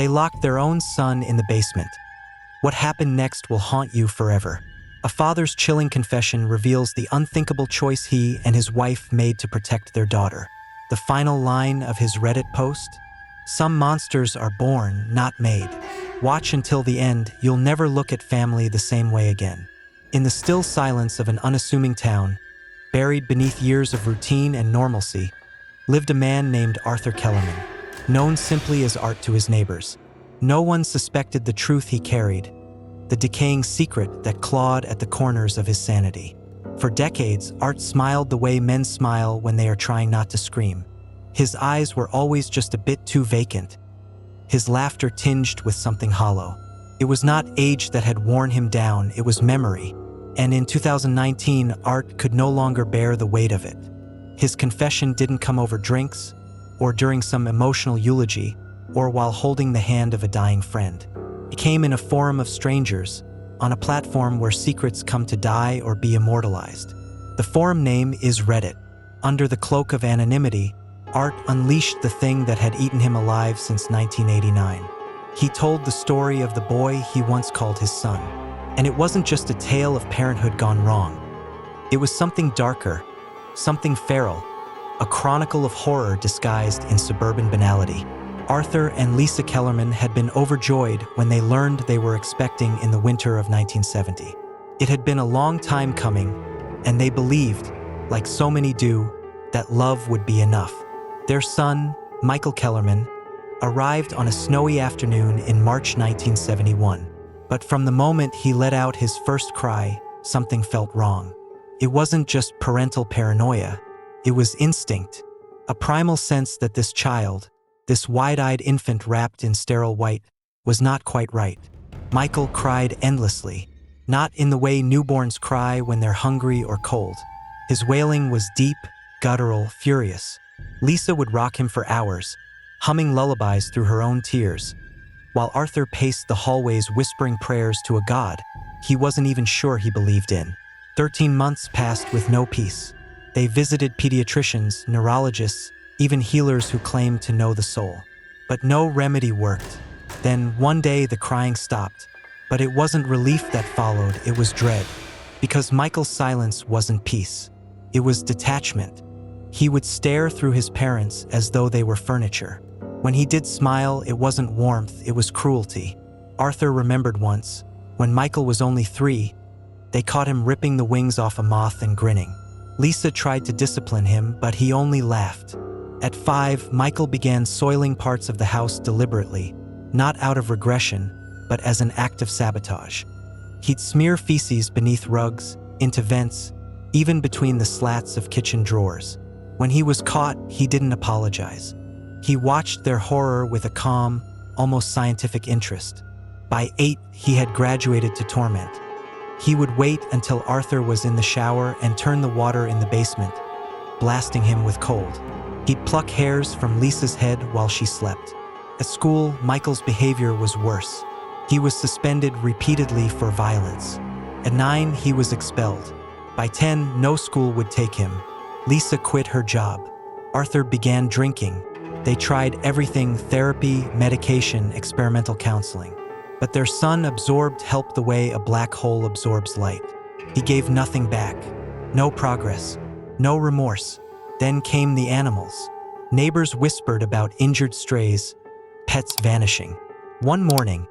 They locked their own son in the basement. What happened next will haunt you forever. A father's chilling confession reveals the unthinkable choice he and his wife made to protect their daughter. The final line of his Reddit post? "Some monsters are born, not made. Watch until the end, you'll never look at family the same way again." In the still silence of an unassuming town, buried beneath years of routine and normalcy, lived a man named Arthur Kellerman, known simply as Art to his neighbors. No one suspected the truth he carried, the decaying secret that clawed at the corners of his sanity. For decades, Art smiled the way men smile when they are trying not to scream. His eyes were always just a bit too vacant, his laughter tinged with something hollow. It was not age that had worn him down, it was memory. And in 2019, Art could no longer bear the weight of it. His confession didn't come over drinks, or during some emotional eulogy, or while holding the hand of a dying friend. It came in a forum of strangers, on a platform where secrets come to die or be immortalized. The forum name is Reddit. Under the cloak of anonymity, Art unleashed the thing that had eaten him alive since 1989. He told the story of the boy he once called his son. And it wasn't just a tale of parenthood gone wrong. It was something darker, something feral, a chronicle of horror disguised in suburban banality. Arthur and Lisa Kellerman had been overjoyed when they learned they were expecting in the winter of 1970. It had been a long time coming, and they believed, like so many do, that love would be enough. Their son, Michael Kellerman, arrived on a snowy afternoon in March 1971. But from the moment he let out his first cry, something felt wrong. It wasn't just parental paranoia, it was instinct, a primal sense that this child, this wide-eyed infant wrapped in sterile white, was not quite right. Michael cried endlessly, not in the way newborns cry when they're hungry or cold. His wailing was deep, guttural, furious. Lisa would rock him for hours, humming lullabies through her own tears, while Arthur paced the hallways whispering prayers to a god he wasn't even sure he believed in. 13 months passed with no peace. They visited pediatricians, neurologists, even healers who claimed to know the soul. But no remedy worked. Then, one day, the crying stopped. But it wasn't relief that followed, it was dread. Because Michael's silence wasn't peace. It was detachment. He would stare through his parents as though they were furniture. When he did smile, it wasn't warmth, it was cruelty. Arthur remembered once, when Michael was only 3, they caught him ripping the wings off a moth and grinning. Lisa tried to discipline him, but he only laughed. At 5, Michael began soiling parts of the house deliberately, not out of regression, but as an act of sabotage. He'd smear feces beneath rugs, into vents, even between the slats of kitchen drawers. When he was caught, he didn't apologize. He watched their horror with a calm, almost scientific interest. By 8, he had graduated to torment. He would wait until Arthur was in the shower and turn the water in the basement, blasting him with cold. He'd pluck hairs from Lisa's head while she slept. At school, Michael's behavior was worse. He was suspended repeatedly for violence. At 9, he was expelled. By 10, no school would take him. Lisa quit her job. Arthur began drinking. They tried everything: therapy, medication, experimental counseling. But their son absorbed help the way a black hole absorbs light. He gave nothing back. No progress. No remorse. Then came the animals. Neighbors whispered about injured strays, pets vanishing. One morning,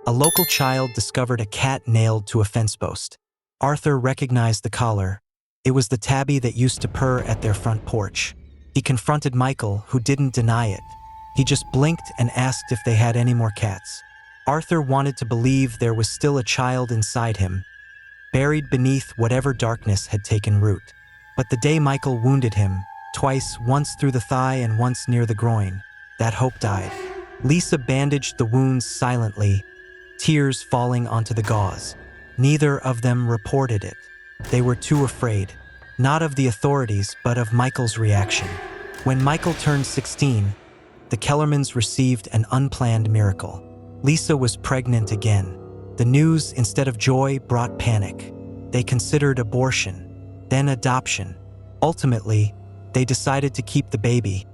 a local child discovered a cat nailed to a fence post. Arthur recognized the collar. It was the tabby that used to purr at their front porch. He confronted Michael, who didn't deny it. He just blinked and asked if they had any more cats. Arthur wanted to believe there was still a child inside him, buried beneath whatever darkness had taken root. But the day Michael wounded him, twice, once through the thigh and once near the groin, that hope died. Lisa bandaged the wounds silently, tears falling onto the gauze. Neither of them reported it. They were too afraid, not of the authorities, but of Michael's reaction. When Michael turned 16, the Kellermans received an unplanned miracle. Lisa was pregnant again. The news, instead of joy, brought panic. They considered abortion, then adoption. Ultimately, they decided to keep the baby,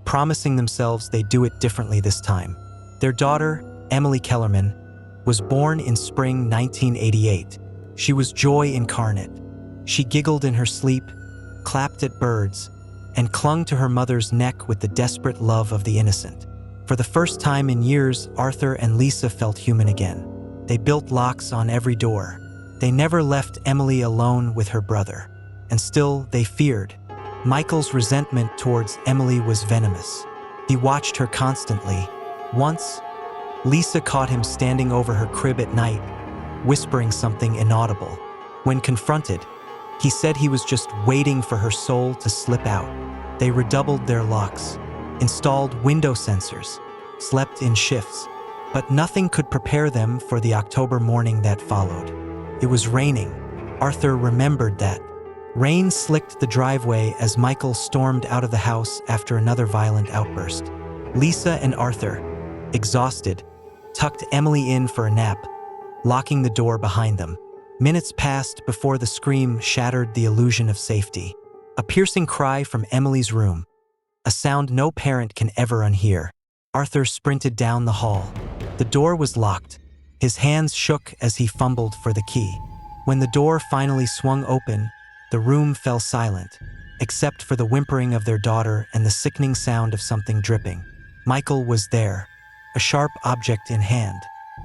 promising themselves they'd do it differently this time. Their daughter, Emily Kellerman, was born in spring 1988. She was joy incarnate. She giggled in her sleep, clapped at birds, and clung to her mother's neck with the desperate love of the innocent. For the first time in years, Arthur and Lisa felt human again. They built locks on every door. They never left Emily alone with her brother. And still, they feared. Michael's resentment towards Emily was venomous. He watched her constantly. Once, Lisa caught him standing over her crib at night, whispering something inaudible. When confronted, he said he was just waiting for her soul to slip out. They redoubled their locks, installed window sensors, slept in shifts, but nothing could prepare them for the October morning that followed. It was raining. Arthur remembered that. Rain slicked the driveway as Michael stormed out of the house after another violent outburst. Lisa and Arthur, exhausted, tucked Emily in for a nap, locking the door behind them. Minutes passed before the scream shattered the illusion of safety. A piercing cry from Emily's room, a sound no parent can ever unhear. Arthur sprinted down the hall. The door was locked. His hands shook as he fumbled for the key. When the door finally swung open, the room fell silent, except for the whimpering of their daughter and the sickening sound of something dripping. Michael was there, a sharp object in hand,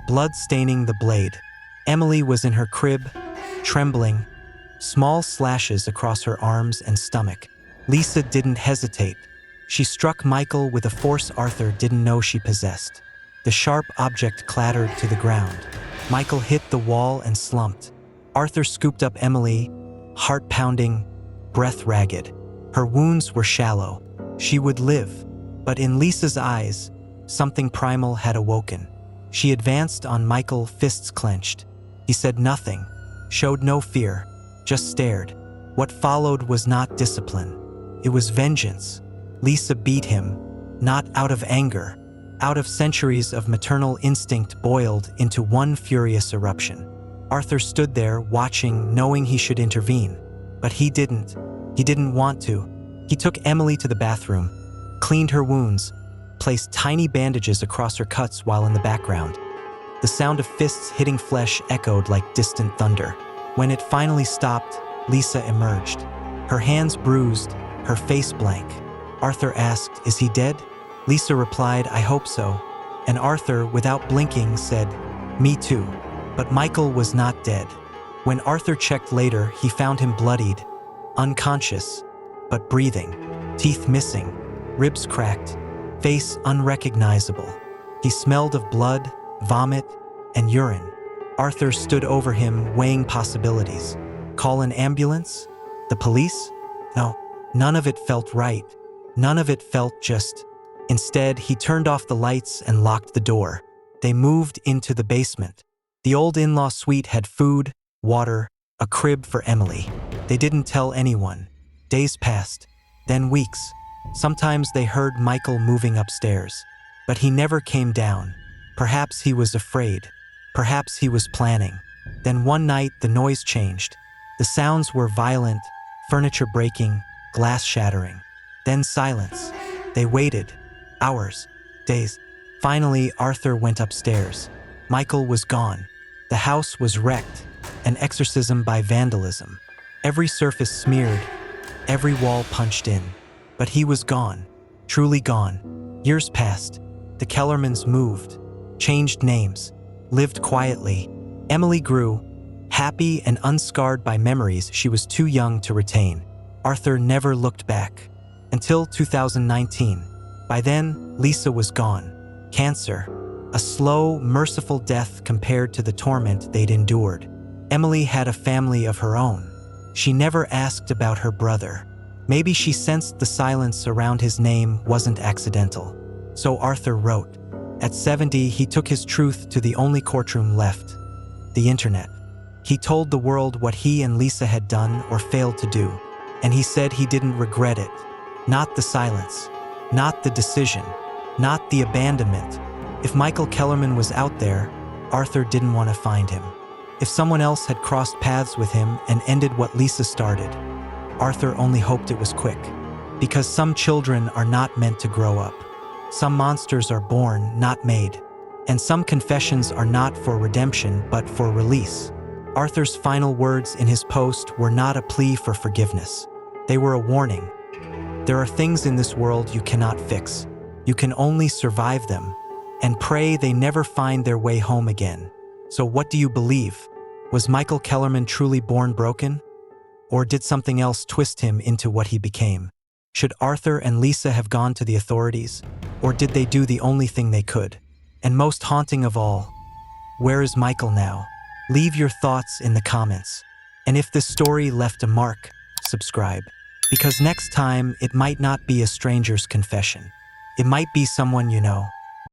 blood staining the blade. Emily was in her crib, trembling, small slashes across her arms and stomach. Lisa didn't hesitate. She struck Michael with a force Arthur didn't know she possessed. The sharp object clattered to the ground. Michael hit the wall and slumped. Arthur scooped up Emily, heart pounding, breath ragged. Her wounds were shallow. She would live. But in Lisa's eyes, something primal had awoken. She advanced on Michael, fists clenched. He said nothing, showed no fear, just stared. What followed was not discipline. It was vengeance. Lisa beat him, not out of anger, out of centuries of maternal instinct boiled into one furious eruption. Arthur stood there watching, knowing he should intervene. But he didn't. He didn't want to. He took Emily to the bathroom, cleaned her wounds, placed tiny bandages across her cuts while in the background. The sound of fists hitting flesh echoed like distant thunder. When it finally stopped, Lisa emerged. Her hands bruised, her face blank. Arthur asked, "Is he dead?" Lisa replied, "I hope so." And Arthur, without blinking, said, "Me too." But Michael was not dead. When Arthur checked later, he found him bloodied, unconscious, but breathing, teeth missing, ribs cracked, face unrecognizable. He smelled of blood, vomit, and urine. Arthur stood over him, weighing possibilities. Call an ambulance? The police? No, none of it felt right. None of it felt just. Instead, he turned off the lights and locked the door. They moved into the basement. The old in-law suite had food, water, a crib for Emily. They didn't tell anyone. Days passed, then weeks. Sometimes they heard Michael moving upstairs, but he never came down. Perhaps he was afraid. Perhaps he was planning. Then one night, the noise changed. The sounds were violent, furniture breaking, glass shattering. Then silence. They waited. Hours. Days. Finally, Arthur went upstairs. Michael was gone. The house was wrecked. An exorcism by vandalism. Every surface smeared. Every wall punched in. But he was gone. Truly gone. Years passed. The Kellermans moved. Changed names. Lived quietly. Emily grew. Happy and unscarred by memories she was too young to retain. Arthur never looked back. Until 2019. By then, Lisa was gone. Cancer. A slow, merciful death compared to the torment they'd endured. Emily had a family of her own. She never asked about her brother. Maybe she sensed the silence around his name wasn't accidental. So Arthur wrote. At 70, he took his truth to the only courtroom left, the internet. He told the world what he and Lisa had done or failed to do, and he said he didn't regret it. Not the silence, not the decision, not the abandonment. If Michael Kellerman was out there, Arthur didn't want to find him. If someone else had crossed paths with him and ended what Lisa started, Arthur only hoped it was quick. Because some children are not meant to grow up. Some monsters are born, not made. And some confessions are not for redemption, but for release. Arthur's final words in his post were not a plea for forgiveness. They were a warning. There are things in this world you cannot fix. You can only survive them and pray they never find their way home again. So what do you believe? Was Michael Kellerman truly born broken? Or did something else twist him into what he became? Should Arthur and Lisa have gone to the authorities? Or did they do the only thing they could? And most haunting of all, where is Michael now? Leave your thoughts in the comments. And if this story left a mark, subscribe. Because next time, it might not be a stranger's confession. It might be someone you know.